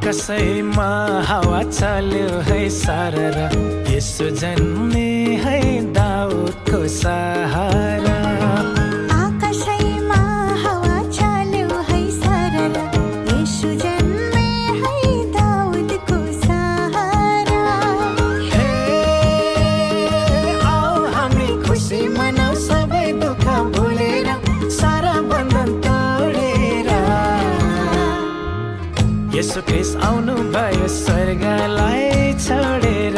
आकाशैमा हावा चल्यो है सरर यसो जन्मे है दाउदको सहारा आकाशैमा हावा चल्यो है सरर यसो जन्मे है दाउदको सहारा हे आओ हामी खुसी मनाऊ सबै दुःख भुलेर सारा बन्धन तोडेर यसो ख्रिस्ट आउनु भयो स्वर्गलाई छोडेर